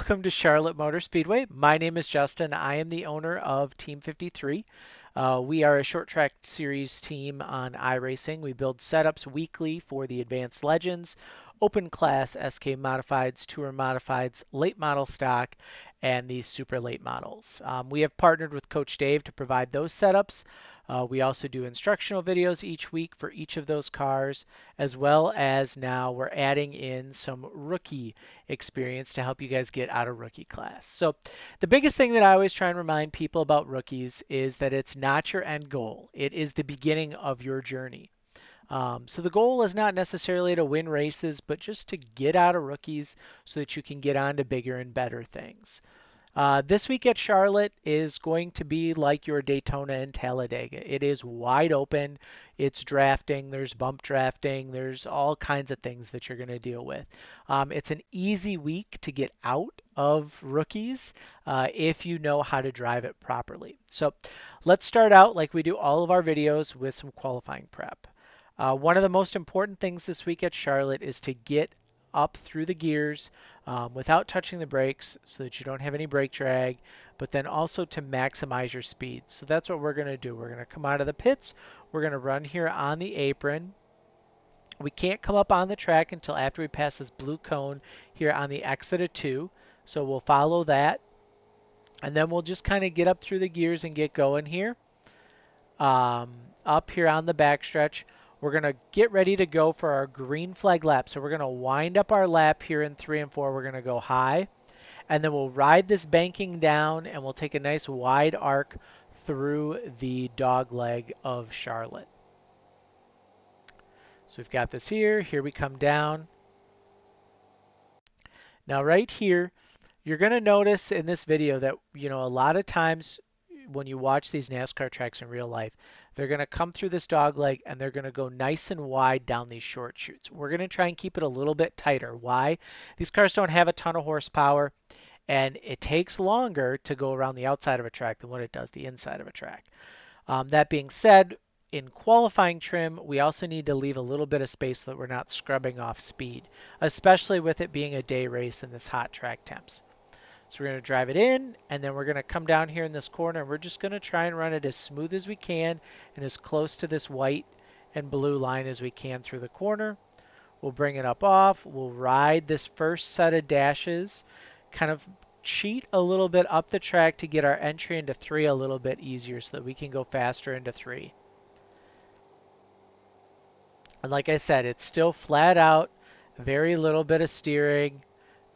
welcome to Charlotte Motor Speedway. My name is Justin. I am the owner of Team 53. We are a short track series team on iRacing. We build setups weekly for the Advanced Legends, Open Class, SK Modifieds, Tour Modifieds, Late Model Stock, and the Super Late Models. We have partnered with Coach Dave to provide those setups. We also do instructional videos each week for each of those cars, as well as now we're adding in some rookie experience to help you guys get out of rookie class. So the biggest thing that I always try and remind people about rookies is that it's not your end goal. It is the beginning of your journey. So the goal is not necessarily to win races, but just to get out of rookies so that you can get on to bigger and better things. This week at Charlotte is going to be like your Daytona and Talladega. It is wide open. It's drafting. There's bump drafting. There's all kinds of things that you're going to deal with. It's an easy week to get out of rookies if you know how to drive it properly. So let's start out like we do all of our videos with some qualifying prep. One of the most important things this week at Charlotte is to get up through the gears without touching the brakes so that you don't have any brake drag, but then also to maximize your speed. So that's what we're going to do. We're going to come out of the pits. We're going to run here on the apron. We can't come up on the track until after we pass this blue cone here on the exit of 2. So we'll follow that. And then we'll just kind of get up through the gears and get going here. Up here on the backstretch. We're going to get ready to go for our green flag lap. So we're going to wind up our lap here in 3 and 4. We're going to go high. And then we'll ride this banking down and we'll take a nice wide arc through the dog leg of Charlotte. So we've got this here. Here we come down. Now right here, you're going to notice in this video that, a lot of times when you watch these NASCAR tracks in real life, they're going to come through this dog leg and they're going to go nice and wide down these short chutes. We're going to try and keep it a little bit tighter. Why? These cars don't have a ton of horsepower and it takes longer to go around the outside of a track than what it does the inside of a track. That being said, in qualifying trim, we also need to leave a little bit of space so that we're not scrubbing off speed, especially with it being a day race in this hot track temps. So we're going to drive it in, and then we're going to come down here in this corner, and we're just going to try and run it as smooth as we can and as close to this white and blue line as we can through the corner. We'll bring it up off. We'll ride this first set of dashes, kind of cheat a little bit up the track to get our entry into 3 a little bit easier so that we can go faster into 3. And like I said, it's still flat out, very little bit of steering,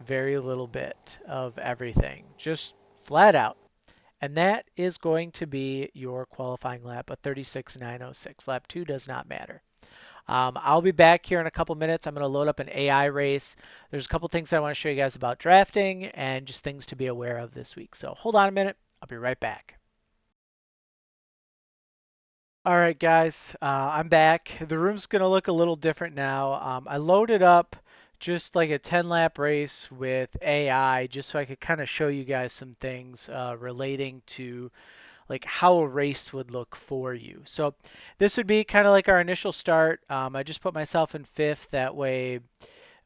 very little bit of everything, just flat out. And that is going to be your qualifying lap, a 36.906. Lap 2 does not matter. I'll be back here in a couple minutes. I'm going to load up an AI race. There's a couple things I want to show you guys about drafting and just things to be aware of this week. So hold on a minute. I'll be right back. All right, guys, I'm back. The room's going to look a little different now. I loaded up just like a 10-lap race with AI just so I could kind of show you guys some things relating to like how a race would look for you. So this would be kind of like our initial start. I just put myself in 5th. That way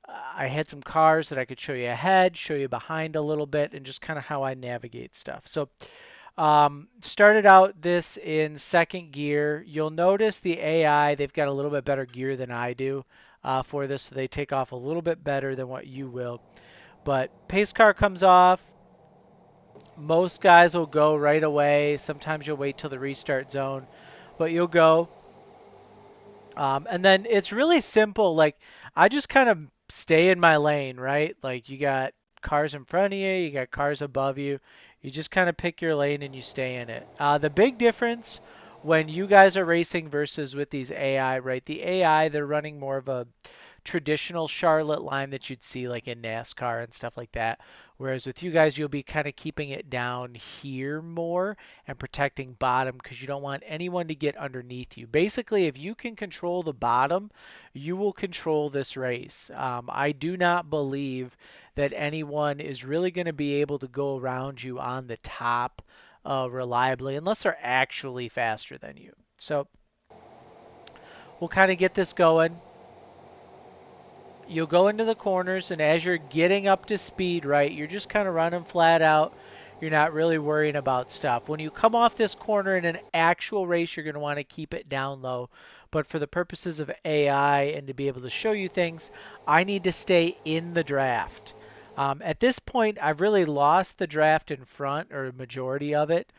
I had some cars that I could show you ahead, show you behind a little bit, and just kind of how I navigate stuff. So started out this in 2nd gear. You'll notice the AI, they've got a little bit better gear than I do for this, so they take off a little bit better than what you will. But pace car comes off. Most guys will go right away. Sometimes you'll wait till the restart zone, but you'll go. And then it's really simple. Like I just kind of stay in my lane, right? Like you got cars in front of you, you got cars above you. You just kind of pick your lane and you stay in it. The big difference when you guys are racing versus with these AI, right? The AI, they're running more of a traditional Charlotte line that you'd see like in NASCAR and stuff like that. Whereas with you guys, you'll be kind of keeping it down here more and protecting bottom because you don't want anyone to get underneath you. Basically, if you can control the bottom, you will control this race. I do not believe that anyone is really going to be able to go around you on the top reliably unless they're actually faster than you. So we'll kind of get this going. You'll go into the corners, and as you're getting up to speed, right, you're just kind of running flat out. You're not really worrying about stuff. When you come off this corner in an actual race, you're going to want to keep it down low. But for the purposes of AI and to be able to show you things, I need to stay in the draft. At this point, I've really lost the draft in front, or a majority of it,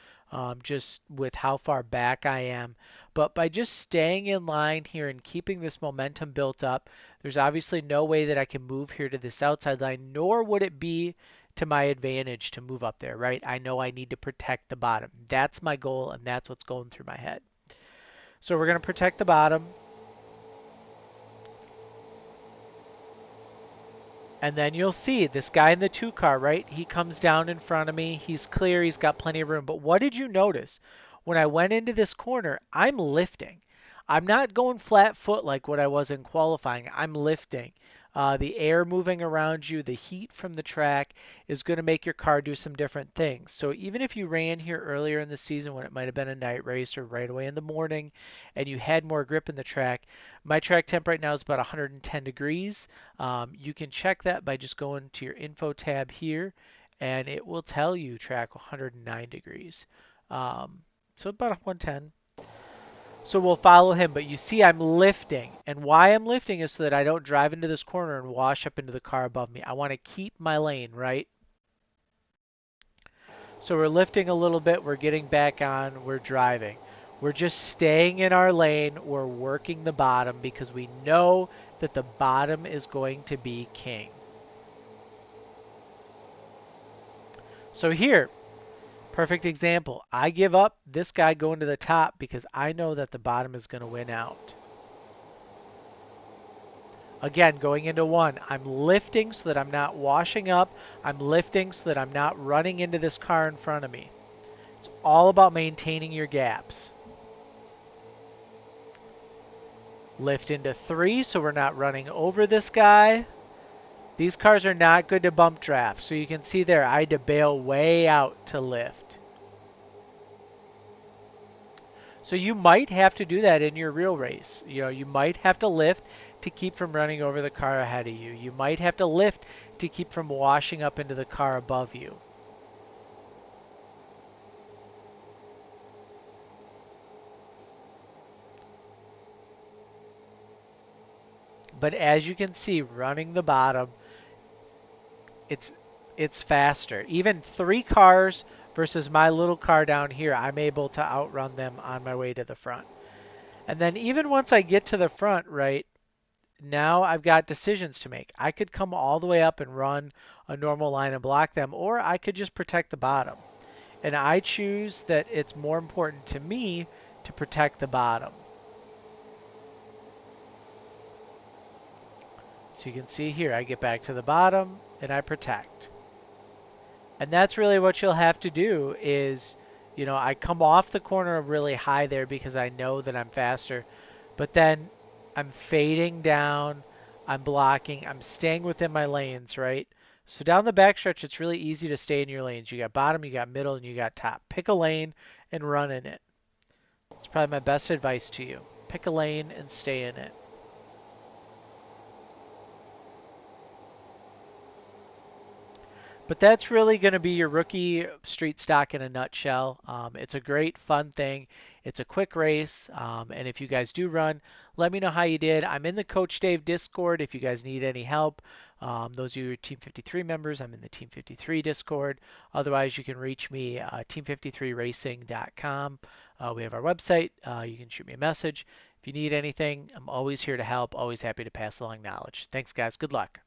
just with how far back I am. But by just staying in line here and keeping this momentum built up, there's obviously no way that I can move here to this outside line, nor would it be to my advantage to move up there, right? I know I need to protect the bottom. That's my goal, and that's what's going through my head. So we're going to protect the bottom. And then you'll see this guy in the 2 car, right? He comes down in front of me. He's clear. He's got plenty of room. But what did you notice? When I went into this corner, I'm lifting. I'm not going flat foot like what I was in qualifying. I'm lifting. The air moving around you, the heat from the track is going to make your car do some different things. So even if you ran here earlier in the season when it might have been a night race or right away in the morning and you had more grip in the track, my track temp right now is about 110 degrees. You can check that by just going to your info tab here, and it will tell you track 109 degrees. So about 110. So we'll follow him, but you see I'm lifting. And why I'm lifting is so that I don't drive into this corner and wash up into the car above me. I want to keep my lane, right? So we're lifting a little bit, we're getting back on, we're driving. We're just staying in our lane, we're working the bottom because we know that the bottom is going to be king. So here, perfect example. I give up this guy going to the top because I know that the bottom is going to win out. Again, going into 1, I'm lifting so that I'm not washing up. I'm lifting so that I'm not running into this car in front of me. It's all about maintaining your gaps. Lift into 3 so we're not running over this guy. These cars are not good to bump draft. So you can see there, I had to bail way out to lift. So you might have to do that in your real race. You might have to lift to keep from running over the car ahead of you. You might have to lift to keep from washing up into the car above you. But as you can see, running the bottom, it's faster. Even 3 cars versus my little car down here, I'm able to outrun them on my way to the front. And then even once I get to the front, right, now I've got decisions to make. I could come all the way up and run a normal line and block them, or I could just protect the bottom. And I choose that it's more important to me to protect the bottom. So you can see here, I get back to the bottom and I protect. And that's really what you'll have to do is, I come off the corner really high there because I know that I'm faster, but then I'm fading down, I'm blocking, I'm staying within my lanes, right? So down the backstretch, it's really easy to stay in your lanes. You got bottom, you got middle, and you got top. Pick a lane and run in it. It's probably my best advice to you. Pick a lane and stay in it. But that's really going to be your rookie street stock in a nutshell. It's a great fun thing. It's a quick race. And if you guys do run, let me know how you did. I'm in the Coach Dave Discord if you guys need any help. Those of you Team 53 members, I'm in the Team 53 Discord. Otherwise, you can reach me team53racing.com. We have our website. You can shoot me a message. If you need anything, I'm always here to help. Always happy to pass along knowledge. Thanks, guys. Good luck.